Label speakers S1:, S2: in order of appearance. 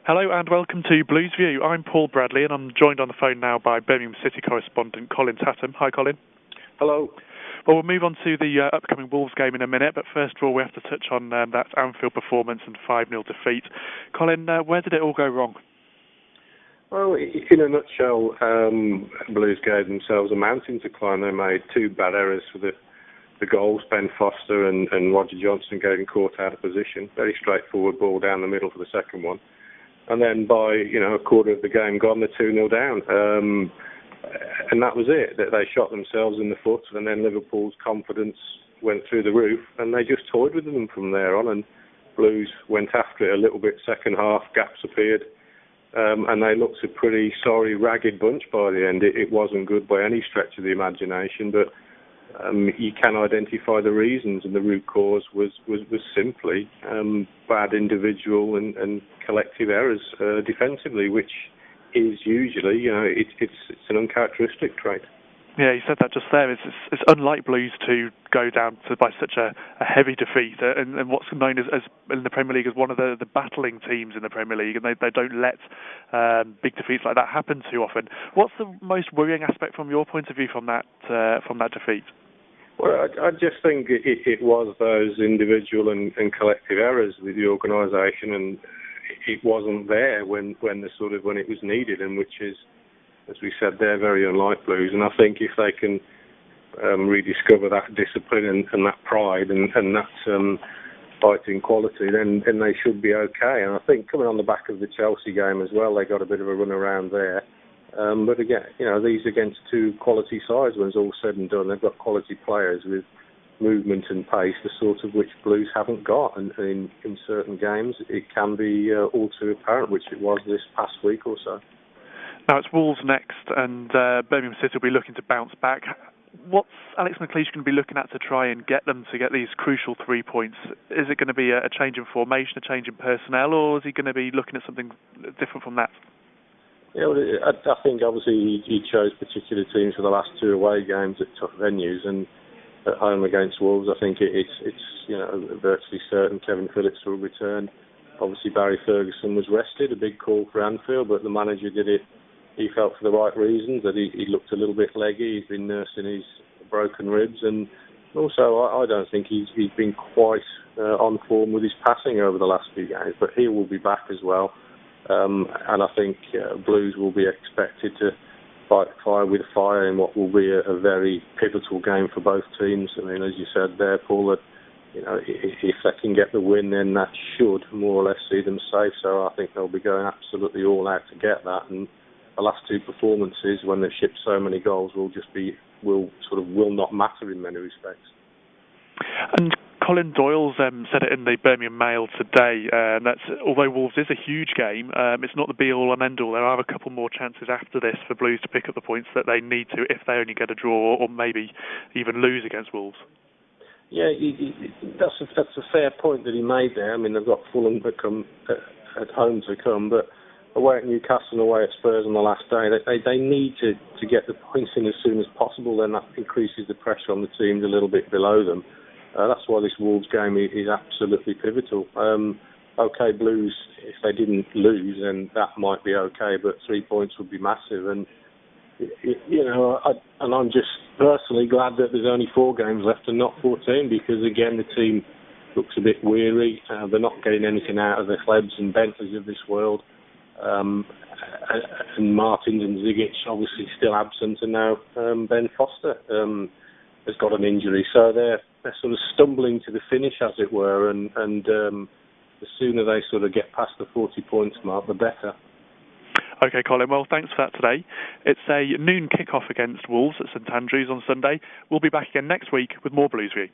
S1: Hello and welcome to Blues View. I'm Paul Bradley and I'm joined on the phone now by Birmingham City correspondent Colin Tatham. Hi Colin.
S2: Hello.
S1: Well, we'll move on to the upcoming Wolves game in a minute, but first of all we have to touch on that Anfield performance and 5-0 defeat. Colin, where did it all go wrong?
S2: Well, in a nutshell, Blues gave themselves a mountain to climb. They made two bad errors for the goals. Ben Foster and Roger Johnson getting caught out of position. Very straightforward ball down the middle for the second one. And then by, a quarter of the game gone, they're 2-0 down. And that was it. They shot themselves in the foot, and then Liverpool's confidence went through the roof, and they just toyed with them from there on. And Blues went after it a little bit second half, gaps appeared, and they looked a pretty sorry, ragged bunch by the end. It wasn't good by any stretch of the imagination, but you can identify the reasons, and the root cause was simply bad individual and collective errors defensively, which is usually, it's an uncharacteristic trait.
S1: Yeah, you said that just there. It's unlike Blues to go down by such a heavy defeat, and what's known as in the Premier League as one of the battling teams in the Premier League, and they don't let big defeats like that happen too often. What's the most worrying aspect from your point of view from that defeat?
S2: Well, I just think it was those individual and collective errors with the organisation, and it wasn't there when it was needed, and which is, as we said, they're very unlike Blues. And I think if they can rediscover that discipline and that pride and that fighting quality, then they should be okay. And I think coming on the back of the Chelsea game as well, they got a bit of a run around there. But again, these against two quality sides, when it's all said and done, they've got quality players with movement and pace, the sort of which Blues haven't got. And in certain games, it can be all too apparent, which it was this past week or so.
S1: Now it's Wolves next, and Birmingham City will be looking to bounce back. What's Alex McLeish going to be looking at to try and get them to get these crucial 3 points? Is it going to be a change in formation, a change in personnel, or is he going to be looking at something different from that?
S2: Yeah, well, I think obviously he chose particular teams for the last two away games at tough venues, and at home against Wolves, I think it's virtually certain Kevin Phillips will return. Obviously Barry Ferguson was rested, a big call for Anfield, but the manager did it, he felt, for the right reasons, that he looked a little bit leggy. He's been nursing his broken ribs, and also I don't think he's been quite on form with his passing over the last few games, but he will be back as well. And I think Blues will be expected to fight fire with fire in what will be a very pivotal game for both teams. I mean, as you said there, Paul, that if they can get the win, then that should more or less see them safe. So I think they'll be going absolutely all out to get that. And the last two performances, when they've shipped so many goals, will not matter in many respects.
S1: And Colin Doyle said it in the Birmingham Mail today, that although Wolves is a huge game, it's not the be-all and end-all. There are a couple more chances after this for Blues to pick up the points that they need to if they only get a draw or maybe even lose against Wolves.
S2: Yeah, that's a fair point that he made there. I mean, they've got Fulham to come at home to come, but away at Newcastle and away at Spurs on the last day, they need to get the points in as soon as possible. Then that increases the pressure on the teams a little bit below them. That's why this Wolves game is absolutely pivotal. Okay, Blues, if they didn't lose, then that might be okay, but 3 points would be massive. And I'm just personally glad that there's only 4 games left and not 14, because again the team looks a bit weary. They're not getting anything out of the Klebs and Bentleys of this world, and Martins and Zigic obviously still absent, and now Ben Foster has got an injury, so they're sort of stumbling to the finish, as it were, and the sooner they sort of get past the 40 points mark, the better.
S1: OK, Colin, well, thanks for that today. It's a noon kick-off against Wolves at St Andrews on Sunday. We'll be back again next week with more Blues View.